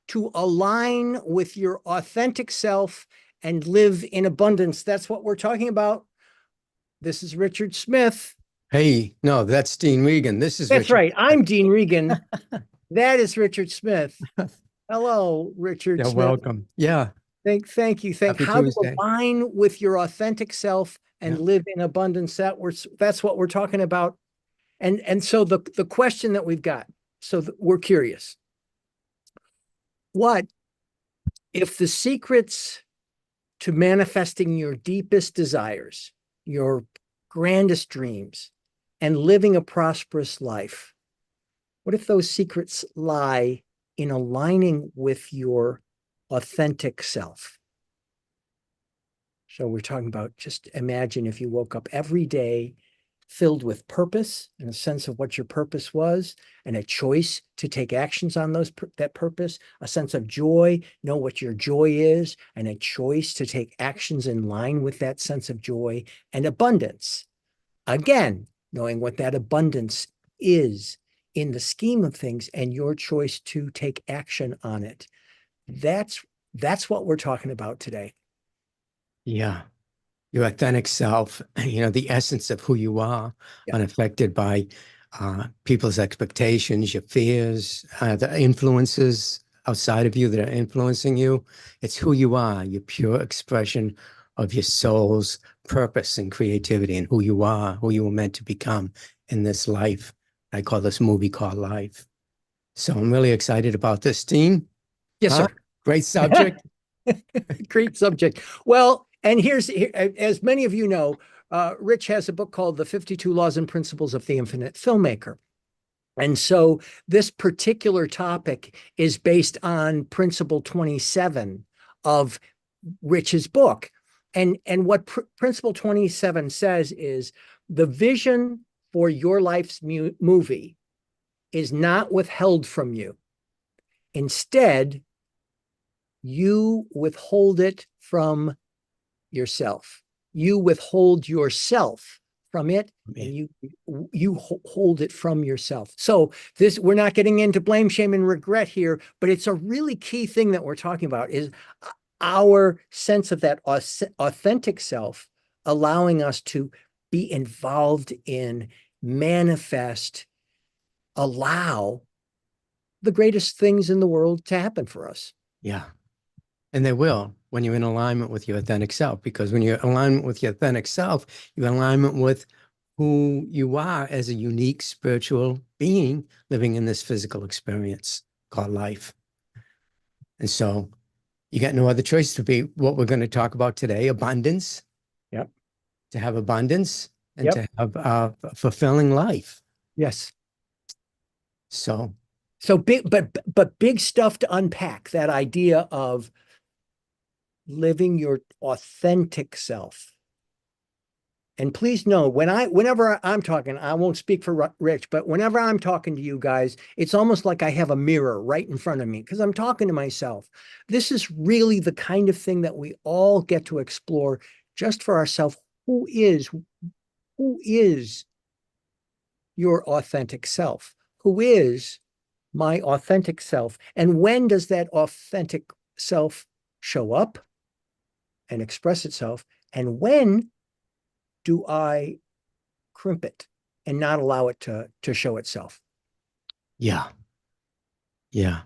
to align with your authentic self and live in abundance. That's what we're talking about. This is Richard Smith. Hey, no, that's Dean Regan. This is That's Richard. right. I'm Dean Regan. That is Richard Smith. Hello, Richard Yeah, Smith. welcome. Yeah, Thank you. happy How to Tuesday. align with your authentic self and Yeah, live in abundance. That's what we're talking about. And so the question that we've got, we're curious. What if the secrets to manifesting your deepest desires, your grandest dreams, and living a prosperous life, what if those secrets lie in aligning with your authentic self? So we're talking about, just imagine if you woke up every day filled with purpose and a sense of what your purpose was, and a choice to take actions on that purpose, a sense of joy, know what your joy is, and a choice to take actions in line with that sense of joy, and abundance. Again, knowing what that abundance is in the scheme of things and your choice to take action on it. That's what we're talking about today. yeah. Your authentic self, the essence of who you are, Yeah. unaffected by people's expectations, your fears, the influences outside of you that are influencing you. It's who you are, your pure expression of your soul's purpose and creativity, and who you are, who you were meant to become in this life. I call this movie called life. So I'm really excited about this, Dean. Yes, Huh? sir. Great subject. Great subject. Well, and as many of you know, Rich has a book called The 52 Laws and Principles of the Infinite Filmmaker. And so this particular topic is based on Principle 27 of Rich's book. And what Principle 27 says is the vision for your life's movie is not withheld from you. Instead, you withhold it from yourself. You withhold yourself from it, and you hold it from yourself. So this, we're not getting into blame, shame, and regret here, but it's a really key thing that we're talking about is our sense of that authentic self, allowing us to be involved in, manifest, allow the greatest things in the world to happen for us. Yeah. And they will when you're in alignment with your authentic self, because when you're in alignment with your authentic self, you're in alignment with who you are as a unique spiritual being living in this physical experience called life. And so you got no other choice to be what we're going to talk about today, abundance, Yep. to have abundance and Yep. to have a fulfilling life. Yes. So, So big, but big stuff to unpack. That idea of living your authentic self. And please know, whenever I'm talking, I won't speak for Rich, but whenever I'm talking to you guys, it's almost like I have a mirror right in front of me because I'm talking to myself. This is really the kind of thing that we all get to explore just for ourselves. Who is your authentic self? Who is my authentic self? And when does that authentic self show up and express itself? And when do I crimp it and not allow it to show itself? yeah, yeah.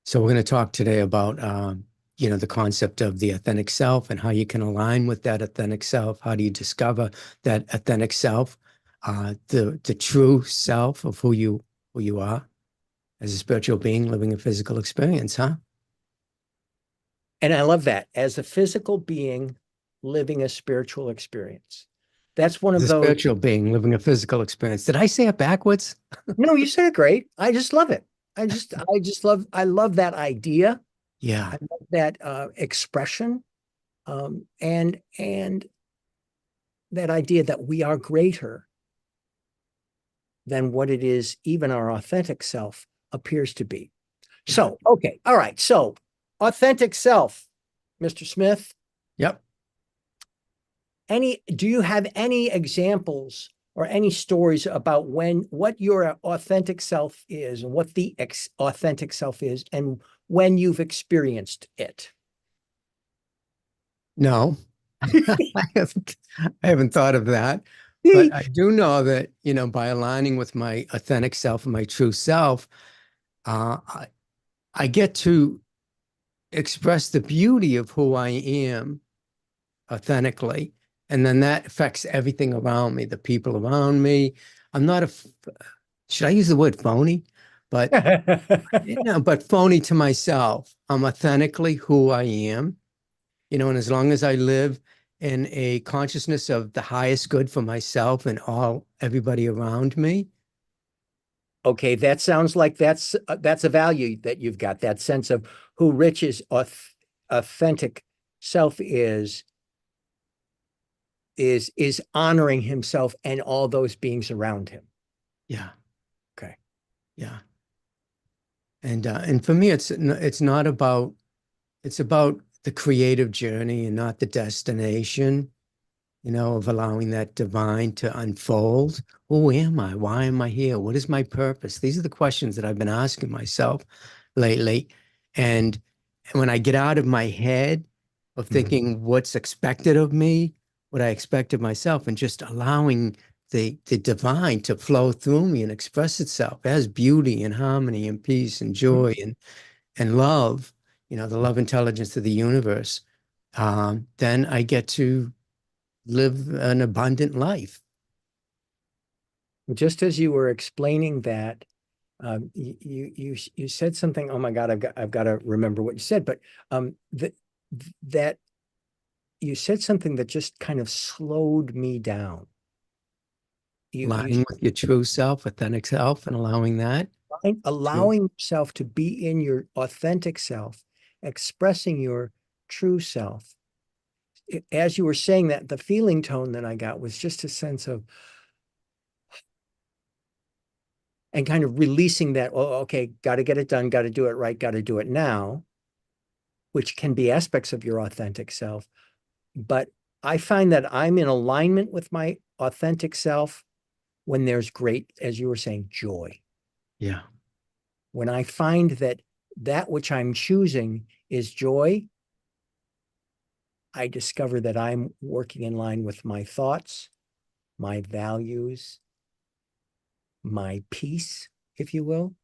So we're going to talk today about, the concept of the authentic self and how you can align with that authentic self. How do you discover that authentic self, the true self of who you are as a spiritual being living a physical experience, huh? And I love that, as a physical being living a spiritual experience. That's one As of a those. spiritual being living a physical experience. Did I say it backwards? No, you said it great. I just love it. I love that idea. Yeah, I love that expression. And that idea that we are greater than what it is, even our authentic self appears to be. yeah. So, okay. All right. So, authentic self, Mr. Smith, Yep. do you have any examples or any stories about what your authentic self is and what the authentic self is and when you've experienced it? No, I haven't thought of that. But I do know that, by aligning with my authentic self and my true self, uh, I, I get to express the beauty of who I am authentically. And then that affects everything around me, the people around me. I'm not should I use the word phony? But, but phony to myself. I'm authentically who I am, and as long as I live in a consciousness of the highest good for myself and everybody around me. Okay, that sounds like that's a value that you've got, that sense of who Rich's authentic self is honoring himself and all those beings around him. Yeah, Okay. yeah. And for me, it's not about it's about the creative journey and not the destination, of allowing that divine to unfold. Who am I? Why am I here? What is my purpose? These are the questions that I've been asking myself lately. And when I get out of my head of Mhm. thinking what's expected of me, what I expect of myself, and just allowing the divine to flow through me and express itself as beauty and harmony and peace and joy and love, the love intelligence of the universe, then I get to live an abundant life. Just as you were explaining that, you said something. Oh my God, I've got to remember what you said. But that you said something that just kind of slowed me down. You Aligning with your true self, authentic self, and allowing that to, allowing yourself to be in your authentic self, expressing your true self. As you were saying that, the feeling tone that I got was just a sense of, and kind of releasing that, oh, okay, got to get it done, got to do it right, got to do it now, which can be aspects of your authentic self. But I find that I'm in alignment with my authentic self when there's great, as you were saying, joy. yeah, When I find that that which I'm choosing is joy, I discover that I'm working in line with my thoughts, my values, my peace, if you will.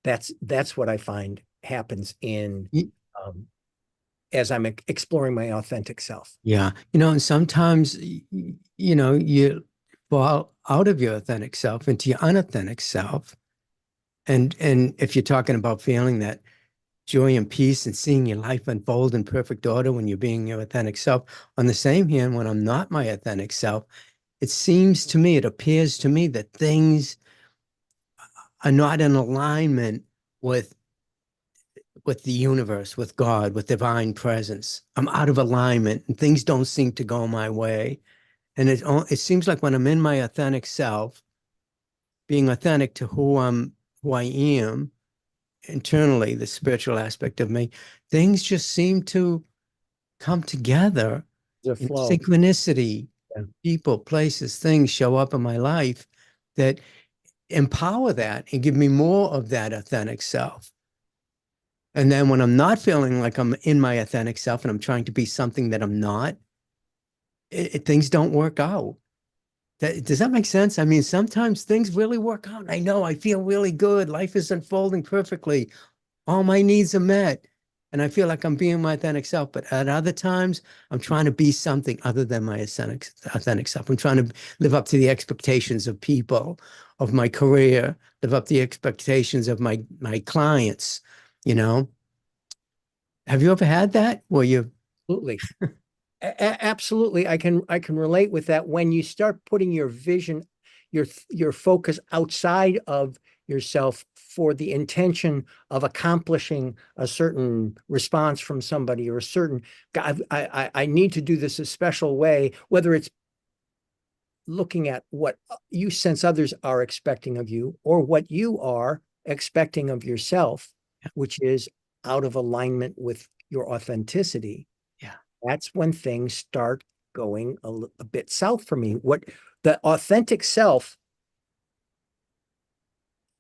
That's what I find happens in Y- um, as I'm exploring my authentic self. yeah. And sometimes, you fall out of your authentic self into your unauthentic self. And if you're talking about feeling that joy and peace and seeing your life unfold in perfect order when you're being your authentic self, on the same hand, when I'm not my authentic self, it appears to me that things are not in alignment with with the universe, with God, with divine presence. I'm out of alignment and things don't seem to go my way. And it seems like when I'm in my authentic self, being authentic to who I am internally, the spiritual aspect of me, things just seem to come together The in flow. synchronicity. Yeah. People, places, things show up in my life that empower that and give me more of that authentic self. And then when I'm not feeling like I'm in my authentic self and I'm trying to be something that I'm not, things don't work out. Does that make sense? I mean, sometimes things really work out. I know I feel really good. Life is unfolding perfectly. All my needs are met. And I feel like I'm being my authentic self. But at other times, I'm trying to be something other than my authentic self. I'm trying to live up to the expectations of people, of my career, live up to the expectations of my clients, you know? Have you ever had that? Where you, Absolutely. Absolutely. I can relate with that. When you start putting your vision, your focus outside of yourself for the intention of accomplishing a certain response from somebody or a certain, I need to do this a special way, whether it's looking at what you sense others are expecting of you or what you are expecting of yourself, which is out of alignment with your authenticity. yeah, That's when things start going a bit south for me. What the authentic self,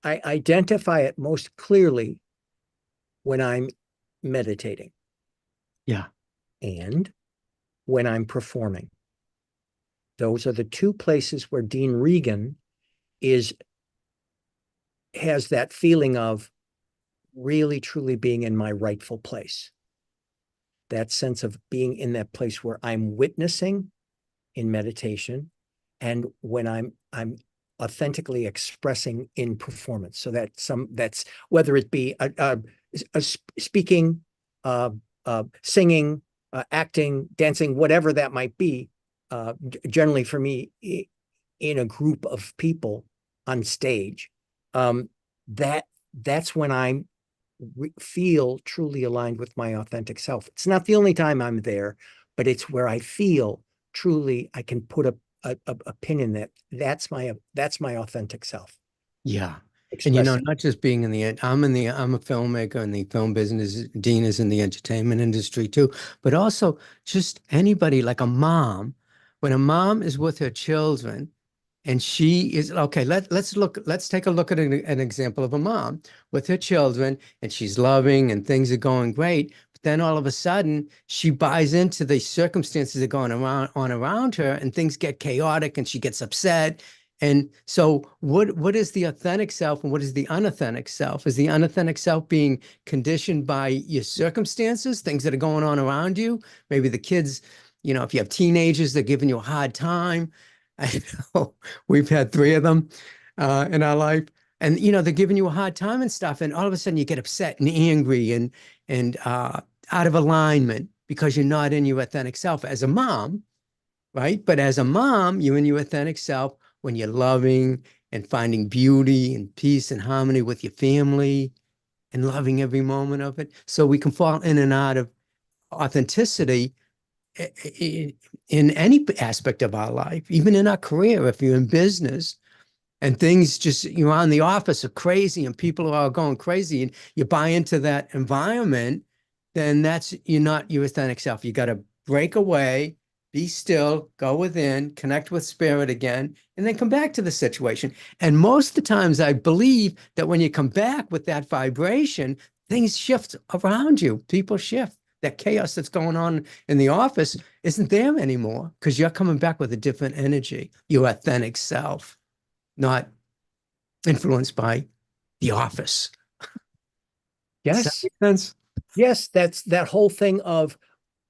I identify it most clearly when I'm meditating Yeah. and when I'm performing. Those are the two places where Dean Regan is has that feeling of really truly being in my rightful place. That sense of being in that place where I'm witnessing in meditation and when I'm authentically expressing in performance. So that's whether it be a speaking, uh, singing, acting, dancing, whatever that might be. Generally, for me, in a group of people on stage, um, that that's when I feel truly aligned with my authentic self. It's not the only time I'm there, but it's where I feel truly I can put a pin in that. That's my authentic self Yeah. And expressing. not just being I'm a filmmaker in the film business. Dean is in the entertainment industry too, but also just anybody like a mom. When a mom is with her children, and she is okay. Let's take a look at an example of a mom with her children, and she's loving and things are going great. But then all of a sudden, she buys into the circumstances that are going around her, and things get chaotic, and she gets upset. And so, what is the authentic self, and what is the unauthentic self? Is the unauthentic self being conditioned by your circumstances, things that are going on around you? Maybe the kids, if you have teenagers, they're giving you a hard time. I know we've had three of them in our life, and they're giving you a hard time and stuff, and all of a sudden you get upset and angry and out of alignment because you're not in your authentic self as a mom, right? But as a mom, you're in your authentic self when you're loving and finding beauty and peace and harmony with your family and loving every moment of it. So we can fall in and out of authenticity in any aspect of our life, even in our career. If you're in business and things just, you're on the office are crazy and people are all going crazy and you buy into that environment, then you're not your authentic self. You got to break away, be still, go within, connect with spirit again, and then come back to the situation. And most of the times, I believe that when you come back with that vibration, things shift around you. People shift. That chaos that's going on in the office isn't there anymore because you're coming back with a different energy, your authentic self, not influenced by the office. Does that Yes, make sense? yes, that's that whole thing of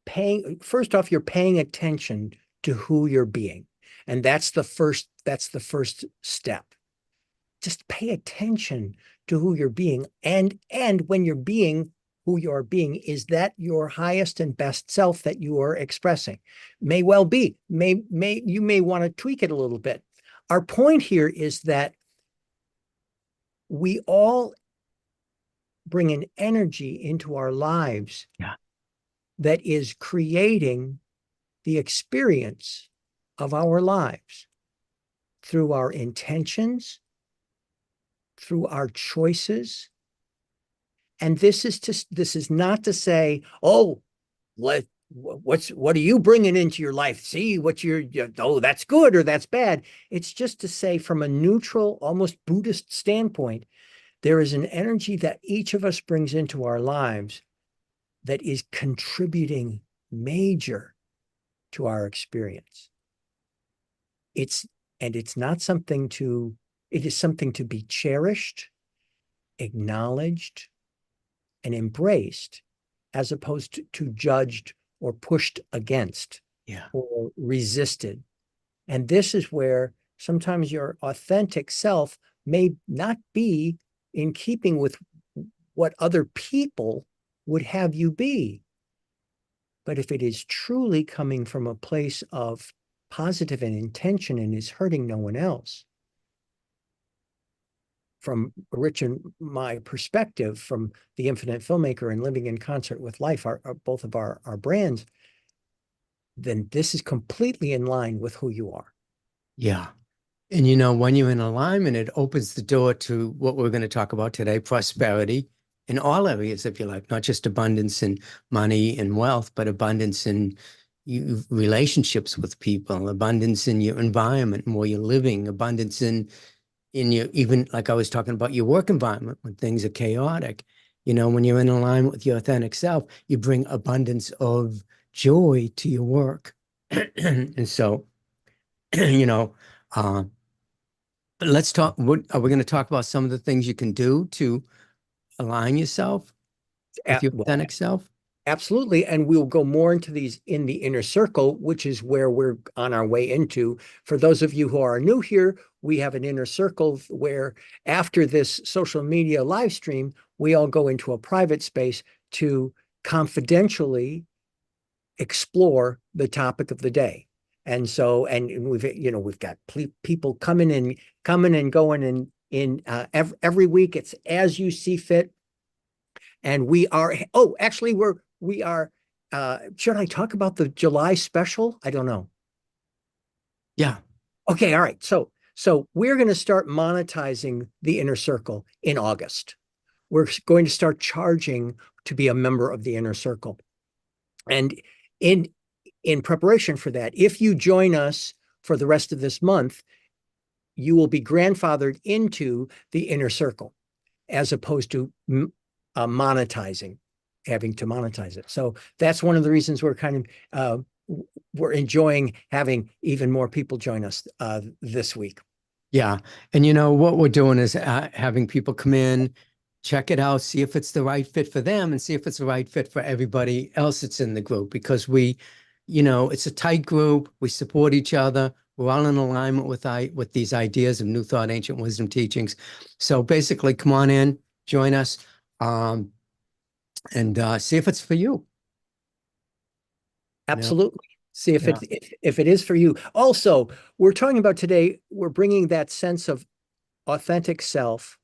paying. First off, you're paying attention to who you're being, and that's the first step. Just pay attention to who you're being, and when you're being who you're being, is that your highest and best self that you are expressing? May well be. May you may want to tweak it a little bit. Our point here is that we all bring an energy into our lives Yeah. that is creating the experience of our lives through our intentions, through our choices. And this is not to say, oh, what are you bringing into your life? See what oh, that's good or that's bad. It's just to say, from a neutral, almost Buddhist standpoint, there is an energy that each of us brings into our lives that is contributing major to our experience. It's and it's not something to it is something to be cherished, acknowledged, and embraced, as opposed to judged or pushed against Yeah. or resisted. And this is where sometimes your authentic self may not be in keeping with what other people would have you be. But if it is truly coming from a place of positive and intention and is hurting no one else, from Rich and my perspective, from the Infinite Filmmaker and Living in Concert with Life, both of our brands, then this is completely in line with who you are. Yeah. And when you're in alignment, it opens the door to what we're going to talk about today, prosperity in all areas of your life, not just abundance in money and wealth, but abundance in relationships with people, abundance in your environment and where you're living, abundance in your, even like I was talking about your work environment when things are chaotic. When you're in alignment with your authentic self, you bring abundance of joy to your work. And so, you know, uh, let's talk. What are we going to talk about? Some of the things you can do to align yourself with your Well, authentic self. absolutely. And we'll go more into these in the inner circle, which is where we're on our way into. For those of you who are new here, we have an inner circle where after this social media live stream, we all go into a private space to confidentially explore the topic of the day. And so, and we've got people coming and going every week. It's as you see fit. And we are, should I talk about the July special? I don't know. Yeah, Okay. All right. So we're going to start monetizing the inner circle in August. We're going to start charging to be a member of the inner circle. And in in preparation for that, if you join us for the rest of this month, you will be grandfathered into the inner circle as opposed to monetizing, having to monetize it. So that's one of the reasons we're enjoying having even more people join us this week. yeah. And what we're doing is having people come in, check it out, see if it's the right fit for them, and see if it's the right fit for everybody else that's in the group. Because it's a tight group. We support each other. We're all in alignment with these ideas of New Thought, Ancient Wisdom teachings. So basically, come on in, join us, um, and see if it's for you. You know? Absolutely. See if Yeah, if it is for you. Also, we're talking about today, we're bringing that sense of authentic self,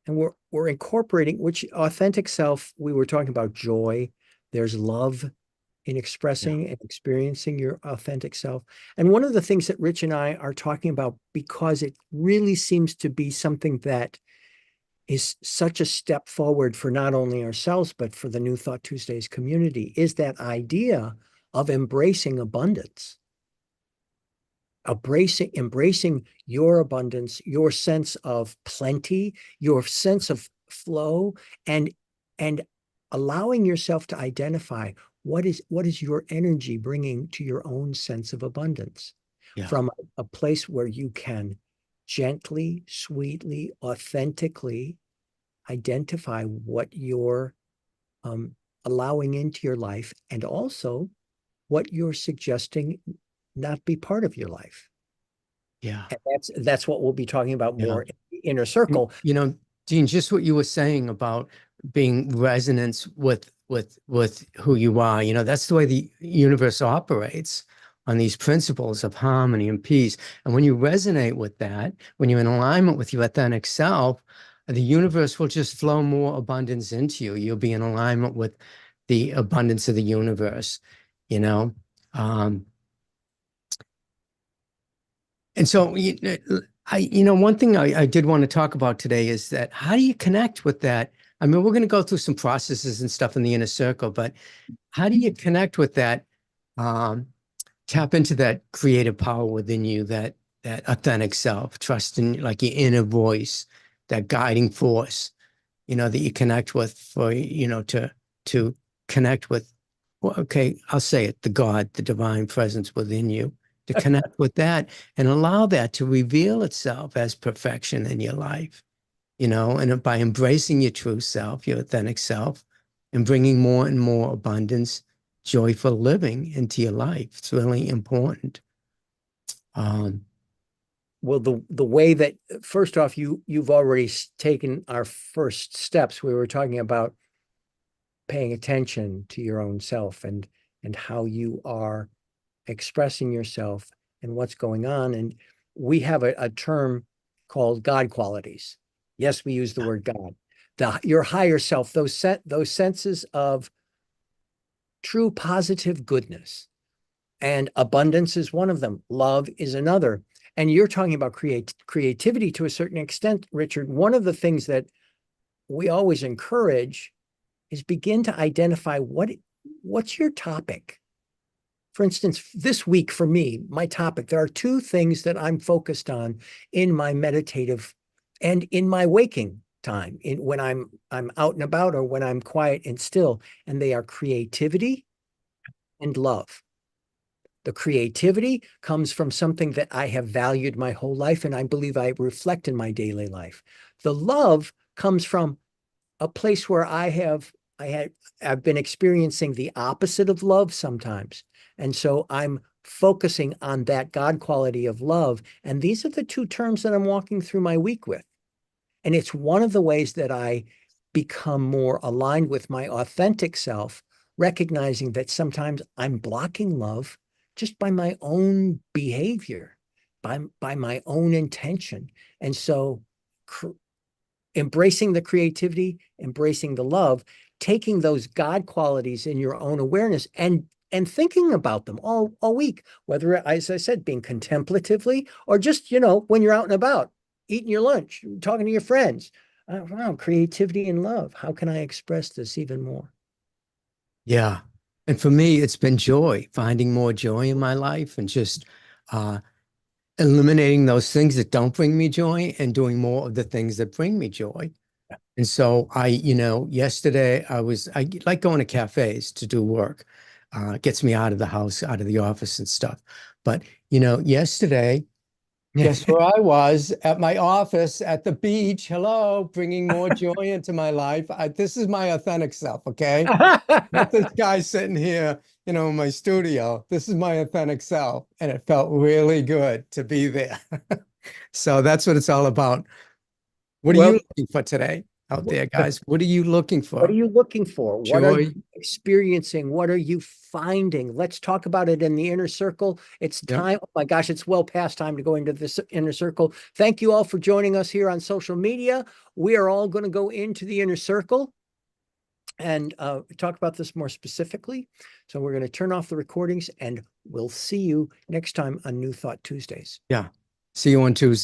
and we're incorporating which authentic self. We were talking about joy. There's love in yeah, expressing and experiencing your authentic self. And one of the things that Rich and I are talking about, because it really seems to be something that is such a step forward for not only ourselves, but for the New Thought Tuesdays community, is that idea of embracing abundance, embracing your abundance, your sense of plenty, your sense of flow, and and allowing yourself to identify what is your energy bringing to your own sense of abundance yeah, from a place where you can gently, sweetly, authentically identify what you're um, allowing into your life, and also what you're suggesting not be part of your life. yeah, And that's what we'll be talking about yeah. more in the inner And, circle. Dean, just what you were saying about being resonance with who you are, that's the way the universe operates on these principles of harmony and peace. And when you resonate with that, when you're in alignment with your authentic self, the universe will just flow more abundance into you. You'll be in alignment with the abundance of the universe, you know. Um, and so, one thing I did want to talk about today is that how do you connect with that? I mean, we're going to go through some processes and stuff in the inner circle, but how do you connect with that? Um, Tap into that creative power within you, that authentic self, trust in like your inner voice, that guiding force, that you connect with for, to connect with, well, okay, I'll say it, the God, the divine presence within you, to connect with that and allow that to reveal itself as perfection in your life, and by embracing your true self, your authentic self, and bringing more and more abundance, joyful living into your life. It's really important. Um, Well, the way that, first off, you've already taken our first steps. We were talking about paying attention to your own self and how you are expressing yourself and what's going on. And we have a term called God qualities. Yes, we use the word God. Your higher self, those senses of true positive goodness, and abundance is one of them. Love is another. And you're talking about creativity to a certain extent, Richard. One of the things that we always encourage is begin to identify what's your topic. For instance, this week for me, my topic, there are two things that I'm focused on in my meditative and in my waking time, in when I'm out and about or when I'm quiet and still, and they are creativity and love. The creativity comes from something that I have valued my whole life, and I believe I reflect in my daily life. The love comes from a place where I've been experiencing the opposite of love sometimes. And so I'm focusing on that God quality of love. And these are the two terms that I'm walking through my week with. And it's one of the ways that I become more aligned with my authentic self, recognizing that sometimes I'm blocking love just by my own behavior, by my own intention. And so embracing the creativity, embracing the love, taking those God qualities in your own awareness and thinking about them all week, whether, as I said, being contemplatively or just, when you're out and about, eating your lunch, talking to your friends. Wow, creativity and love. How can I express this even more? Yeah. And for me, it's been joy, finding more joy in my life and just uh, eliminating those things that don't bring me joy and doing more of the things that bring me joy. And so yesterday I like going to cafes to do work. Gets me out of the house, out of the office and stuff. But, yesterday, guess where I was at my office at the beach? Hello, bringing more joy into my life. This is my authentic self, okay? Not this guy sitting here, in my studio. This is my authentic self. And it felt really good to be there. So that's what it's all about. What are you Well, looking for today out there, guys? What are you looking what are for? you looking for? What are you Joy? experiencing? What are you finding? Let's talk about it in the inner circle. It's Yep. time. Oh my gosh, it's well past time to go into this inner circle. Thank you all for joining us here on social media. We are all going to go into the inner circle and talk about this more specifically. So we're going to turn off the recordings and we'll see you next time on New Thought Tuesdays. Yeah. See you on Tuesday.